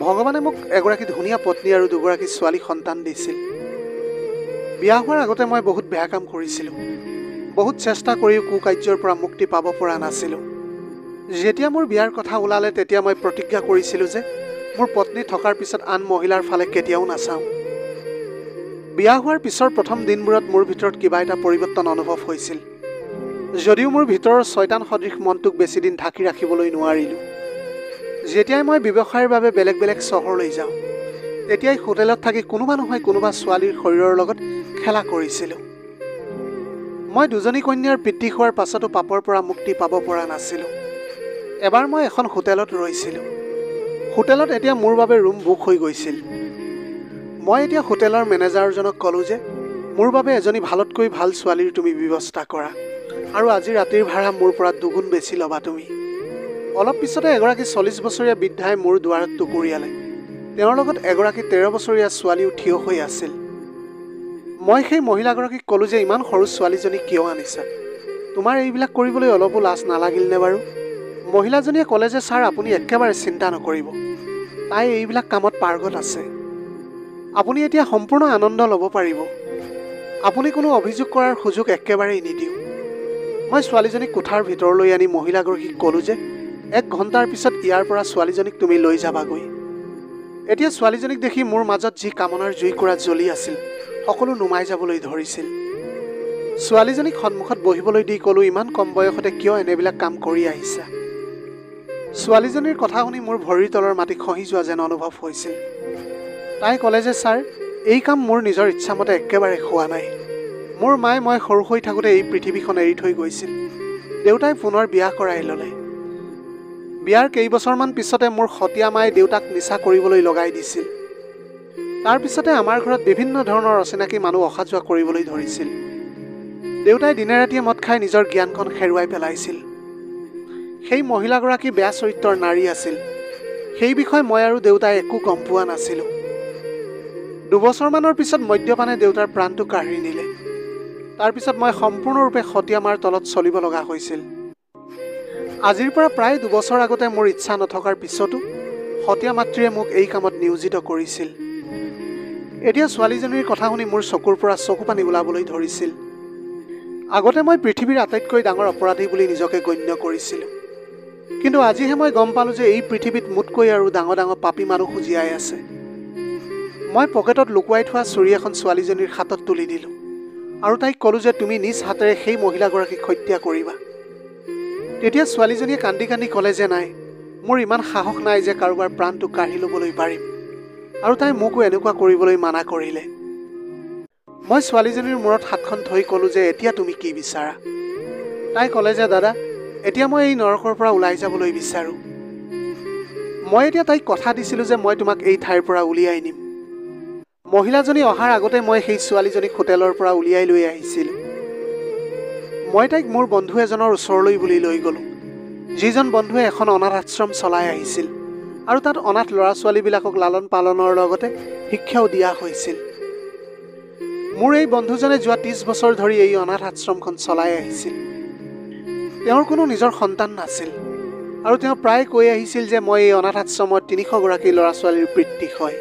ভগৱানে মোক এগৰাকী ধুনীয়া পত্নী আৰু দুগৰাকী ছোৱালী সন্তান দিছিল। বিয়া হোৱাৰ আগতে মই বহুত বেয়া কাম কৰিছিলোঁ। বহুত চেষ্টা কৰিও কুকাৰ্যৰ পৰা মুক্তি পাব পৰা নাছিলোঁ। যেতিয়া মোৰ বিয়াৰ কথা ওলালে তেতিয়া মই প্ৰতিজ্ঞা কৰিছিলোঁ যে মোৰ পত্নী থকাৰ পিছত আন মহিলাৰ ফালে কেতিয়াও নাচাওঁ। বিয়া হোৱাৰ পিছৰ প্ৰথম দিনবোৰত মোৰ ভিতৰত কিবা এটা পৰিৱৰ্তন অনুভৱ হৈছিল। যদিও মোৰ ভিতৰৰ শয়তান সদৃশ মনটোক বেছি দিন ঢাকি ৰাখিবলৈ নোৱাৰিলোঁ। যেতিয়াই মই ব্যৱসায়ৰ বাবে বেলেগ বেলেগ চহৰলৈ যাওঁ, তেতিয়াই হোটেলত থাকি কোনোবা নহয় কোনোবা ছোৱালীৰ শৰীৰৰ লগত খেলা কৰিছিলোঁ। মই দুজনী কন্যাৰ পিতৃ হোৱাৰ পাছতো পাপৰ পৰা মুক্তি পাব পৰা নাছিলোঁ। এবাৰ মই এখন হোটেলত ৰৈছিলোঁ। হোটেলত এতিয়া মোৰ বাবে ৰুম বুক হৈ গৈছিল। মই এতিয়া হোটেলৰ মেনেজাৰজনক ক'লোঁ যে মোৰ বাবে এজনী ভালতকৈ ভাল ছোৱালীৰ তুমি ব্যৱস্থা কৰা আৰু আজি ৰাতিৰ ভাড়া মোৰ পৰা দুগুণ বেছি ল'বা তুমি। অলপ পিছতে এগৰাকী 40 বছৰীয়া বৃদ্ধাই মোৰ দুৱাৰত টুকুৰিয়ালে। তেওঁৰ লগত এগৰাকী 13 বছৰীয়া ছোৱালীও থিয় হৈ আছিল। মই সেই মহিলাগৰাকীক ক'লোঁ যে ইমান সৰু ছোৱালীজনীক কিয় আনিছা? তোমাৰ এইবিলাক কৰিবলৈ অলপো লাজ নালাগিলনে বাৰু? মহিলাজনীয়ে ক'লে যে ছাৰ আপুনি একেবাৰে চিন্তা নকৰিব, তাই এইবিলাক কামত পাৰ্গত আছে। আপুনি এতিয়া সম্পূৰ্ণ আনন্দ ল'ব পাৰিব। আপুনি কোনো অভিযোগ কৰাৰ সুযোগ একেবাৰেই নিদিওঁ। মই ছোৱালীজনীক কোঠাৰ ভিতৰলৈ আনি মহিলাগৰাকীক ক'লোঁ যে 1 ঘণ্টাৰ পিছত ইয়াৰ পৰা ছোৱালীজনীক তুমি লৈ যাবাগৈ। এতিয়া ছোৱালীজনীক দেখি মোৰ মাজত যি কামনাৰ জুইকুৰা জ্বলি আছিল সকলো নুমাই যাবলৈ ধৰিছিল। ছোৱালীজনীক সন্মুখত বহিবলৈ দি ক'লোঁ ইমান কম বয়সতে কিয় এনেবিলাক কাম কৰি আহিছা? ছোৱালীজনীৰ কথা শুনি মোৰ ভৰিৰ তলৰ মাটি খহি যোৱা যেন অনুভৱ হৈছিল। তাই ক'লে যে ছাৰ এই কাম মোৰ নিজৰ ইচ্ছামতে একেবাৰে হোৱা নাই। মোৰ মায়ে মই সৰু হৈ থাকোঁতে এই পৃথিৱীখন এৰি থৈ গৈছিল। দেউতাই পুনৰ বিয়া কৰাই ল'লে। বিয়াৰ কেইবছৰমান পিছতে মোৰ সতীয়া মায়ে দেউতাক নিচা কৰিবলৈ লগাই দিছিল। তাৰ পিছতে আমাৰ ঘৰত বিভিন্ন ধৰণৰ অচিনাকি মানুহ অহা যোৱা কৰিবলৈ ধৰিছিল। দেউতাই দিনে ৰাতিয়ে মদ খাই নিজৰ জ্ঞানখন হেৰুৱাই পেলাইছিল। সেই মহিলাগৰাকী বেয়া চৰিত্ৰৰ নাৰী আছিল। সেই বিষয়ে মই আৰু দেউতাই একো গম পোৱা নাছিলোঁ। 2 বছৰমানৰ পিছত মদ্যপানে দেউতাৰ প্ৰাণটো কাঢ়ি নিলে। তাৰপিছত মই সম্পূৰ্ণৰূপে সতীয়া মাৰ তলত চলিব লগা হৈছিল। আজিৰ পৰা প্ৰায় 2 বছৰ আগতে মোৰ ইচ্ছা নথকাৰ পিছতো সতীয়া মাতৃয়ে মোক এই কামত নিয়োজিত কৰিছিল। এতিয়া ছোৱালীজনীৰ কথা শুনি মোৰ চকুৰ পৰা চকু পানী ওলাবলৈ ধৰিছিল। আগতে মই পৃথিৱীৰ আটাইতকৈ ডাঙৰ অপৰাধী বুলি নিজকে গণ্য কৰিছিলোঁ। কিন্তু আজিহে মই গম পালোঁ যে এই পৃথিৱীত মোতকৈ আৰু ডাঙৰ ডাঙৰ পাপী মানুহ জীয়াই আছে। মই পকেটত লুকুৱাই থোৱা ছুৰী এখন ছোৱালীজনীৰ হাতত তুলি দিলোঁ আৰু তাইক ক'লোঁ যে তুমি নিজ হাতেৰে সেই মহিলাগৰাকীক হত্যা কৰিবা। তেতিয়া ছোৱালীজনীয়ে কান্দি কান্দি ক'লে যে নাই, মোৰ ইমান সাহস নাই যে কাৰোবাৰ প্ৰাণটো কাঢ়ি ল'বলৈ পাৰিম, আৰু তাই মোকো এনেকুৱা কৰিবলৈ মানা কৰিলে। মই ছোৱালীজনীৰ মূৰত হাতখন থৈ ক'লোঁ যে এতিয়া তুমি কি বিচাৰা? তাই ক'লে যে দাদা, এতিয়া মই এই নৰকৰ পৰা ওলাই যাবলৈ বিচাৰোঁ। মই এতিয়া তাইক কথা দিছিলোঁ যে মই তোমাক এই ঠাইৰ পৰা উলিয়াই নিম। মহিলাজনী অহাৰ আগতে মই সেই ছোৱালীজনীক হোটেলৰ পৰা উলিয়াই লৈ আহিছিলোঁ। মই তাইক মোৰ বন্ধু এজনৰ ওচৰলৈ বুলি লৈ গ'লোঁ, যিজন বন্ধুৱে এখন অনাথ আশ্ৰম চলাই আহিছিল আৰু তাত অনাথ ল'ৰা ছোৱালীবিলাকক লালন পালনৰ লগতে শিক্ষাও দিয়া হৈছিল। মোৰ এই বন্ধুজনে যোৱা 30 বছৰ ধৰি এই অনাথ আশ্ৰমখন চলাই আহিছিল। তেওঁৰ কোনো নিজৰ সন্তান নাছিল আৰু তেওঁ প্ৰায় কৈ আহিছিল যে মই এই অনাথ আশ্ৰমত 300 গৰাকী ল'ৰা ছোৱালীৰ পিতৃ হয়।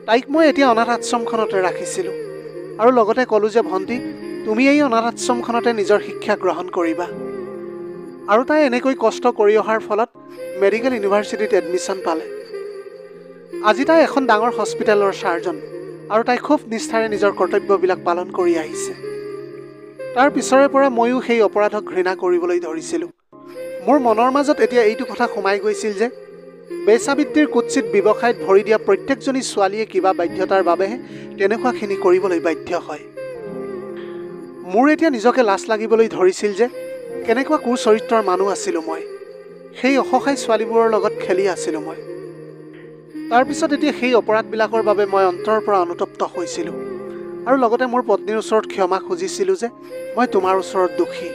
তাইক মই এতিয়া অনাথ আশ্ৰমখনতে ৰাখিছিলোঁ আৰু লগতে ক'লোঁ যে ভণ্টি, তুমি এই অনাথ আশ্ৰমখনতে নিজৰ শিক্ষা গ্ৰহণ কৰিবা। আৰু তাই এনেকৈ কষ্ট কৰি অহাৰ ফলত মেডিকেল ইউনিভাৰ্চিটিত এডমিশ্যন পালে। আজি তাই এখন ডাঙৰ হস্পিটেলৰ চাৰ্জন আৰু তাই খুব নিষ্ঠাৰে নিজৰ কৰ্তব্যবিলাক পালন কৰি আহিছে। তাৰ পিছৰে পৰা ময়ো সেই অপৰাধক ঘৃণা কৰিবলৈ ধৰিছিলোঁ। মোৰ মনৰ মাজত এতিয়া এইটো কথা সোমাই গৈছিল যে বেচাবৃত্তিৰ কুৎসিত ব্যৱসায়ত ভৰি দিয়া প্ৰত্যেকজনী ছোৱালীয়ে কিবা বাধ্যতাৰ বাবেহে তেনেকুৱাখিনি কৰিবলৈ বাধ্য হয়। মোৰ এতিয়া নিজকে লাজ লাগিবলৈ ধৰিছিল যে কেনেকুৱা কুচৰিত্ৰৰ মানুহ আছিলোঁ মই। সেই অসহায় ছোৱালীবোৰৰ লগত খেলি আছিলোঁ মই। তাৰপিছত এতিয়া সেই অপৰাধবিলাকৰ বাবে মই অন্তৰৰ পৰা অনুতপ্ত হৈছিলোঁ আৰু লগতে মোৰ পত্নীৰ ওচৰত ক্ষমা খুজিছিলোঁ যে মই তোমাৰ ওচৰত দোষী।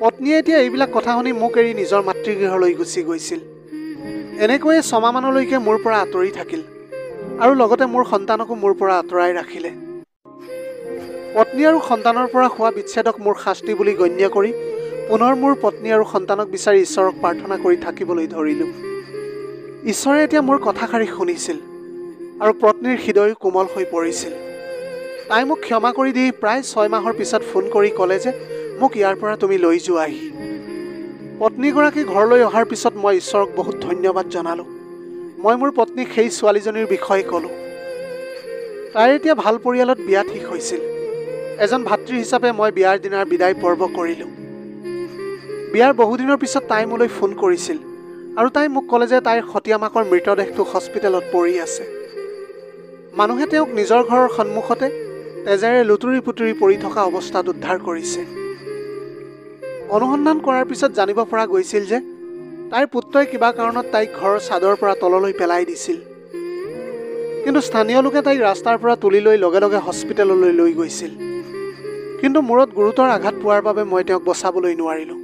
পত্নীয়ে এতিয়া এইবিলাক কথা শুনি মোক এৰি নিজৰ মাতৃগৃহলৈ গুচি গৈছিল। এনেকৈয়ে 6 মাহমানলৈকে মোৰ পৰা আঁতৰি থাকিল আৰু লগতে মোৰ সন্তানকো মোৰ পৰা আঁতৰাই ৰাখিলে। পত্নী আৰু সন্তানৰ পৰা হোৱা বিচ্ছেদক মোৰ শাস্তি বুলি গণ্য কৰি পুনৰ মোৰ পত্নী আৰু সন্তানক বিচাৰি ঈশ্বৰক প্ৰাৰ্থনা কৰি থাকিবলৈ ধৰিলোঁ। ঈশ্বৰে এতিয়া মোৰ কথাষাৰি শুনিছিল আৰু পত্নীৰ হৃদয় কোমল হৈ পৰিছিল। তাই মোক ক্ষমা কৰি দি প্ৰায় 6 মাহৰ পিছত ফোন কৰি ক'লে যে মোক ইয়াৰ পৰা তুমি লৈ যোৱাহি। পত্নীগৰাকী ঘৰলৈ অহাৰ পিছত মই ঈশ্বৰক বহুত ধন্যবাদ জনালোঁ। মই মোৰ পত্নীক সেই ছোৱালীজনীৰ বিষয়ে ক'লোঁ। তাইৰ এতিয়া ভাল পৰিয়ালত বিয়া ঠিক হৈছিল। এজন ভাতৃ হিচাপে মই বিয়াৰ দিনাৰ বিদায় পৰ্ব কৰিলোঁ। বিয়াৰ বহুদিনৰ পিছত তাই মোলৈ ফোন কৰিছিল আৰু তাই মোক ক'লে যে তাইৰ সতীয়া মাকৰ মৃতদেহটো হস্পিটেলত পৰি আছে। মানুহে তেওঁক নিজৰ ঘৰৰ সন্মুখতে তেজেৰে লুতুৰি পুতুৰি পৰি থকা অৱস্থাত উদ্ধাৰ কৰিছে। অনুসন্ধান কৰাৰ পিছত জানিব পৰা গৈছিল যে তাইৰ পুত্ৰই কিবা কাৰণত তাইক ঘৰৰ চাদৰ পৰা তললৈ পেলাই দিছিল। কিন্তু স্থানীয় লোকে তাইক ৰাস্তাৰ পৰা তুলি লৈ লগে লগে হস্পিটেললৈ লৈ গৈছিল। কিন্তু মূৰত গুৰুতৰ আঘাত পোৱাৰ বাবে মই তেওঁক বচাবলৈ নোৱাৰিলোঁ।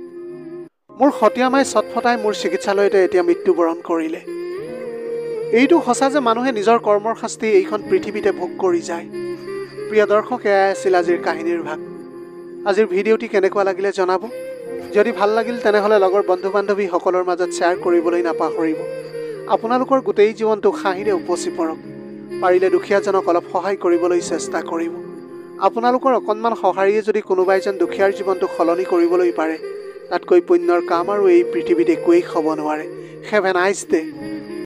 মোৰ সতীয়া মাই চটফটাই মোৰ চিকিৎসালয়তে এতিয়া মৃত্যুবৰণ কৰিলে। এইটো সঁচা যে মানুহে নিজৰ কৰ্মৰ শাস্তি এইখন পৃথিৱীতে ভোগ কৰি যায়। প্ৰিয় দৰ্শক, এয়াই আছিল আজিৰ কাহিনীৰ ভাগ। আজিৰ ভিডিঅ'টি কেনেকুৱা লাগিলে জনাব। যদি ভাল লাগিল তেনেহ'লে লগৰ বন্ধু বান্ধৱীসকলৰ মাজত শ্বেয়াৰ কৰিবলৈ নাপাহৰিব। আপোনালোকৰ গোটেই জীৱনটো হাঁহিৰে উপচি পৰক। পাৰিলে দুখীয়াজনক অলপ সহায় কৰিবলৈ চেষ্টা কৰিব। আপোনালোকৰ অকণমান সঁহাৰিয়ে যদি কোনোবা এজন দুখীয়াৰ জীৱনটো সলনি কৰিবলৈ পাৰে, তাতকৈ পুণ্যৰ কাম আৰু এই পৃথিৱীত একোৱেই হ'ব নোৱাৰে। Have a nice day.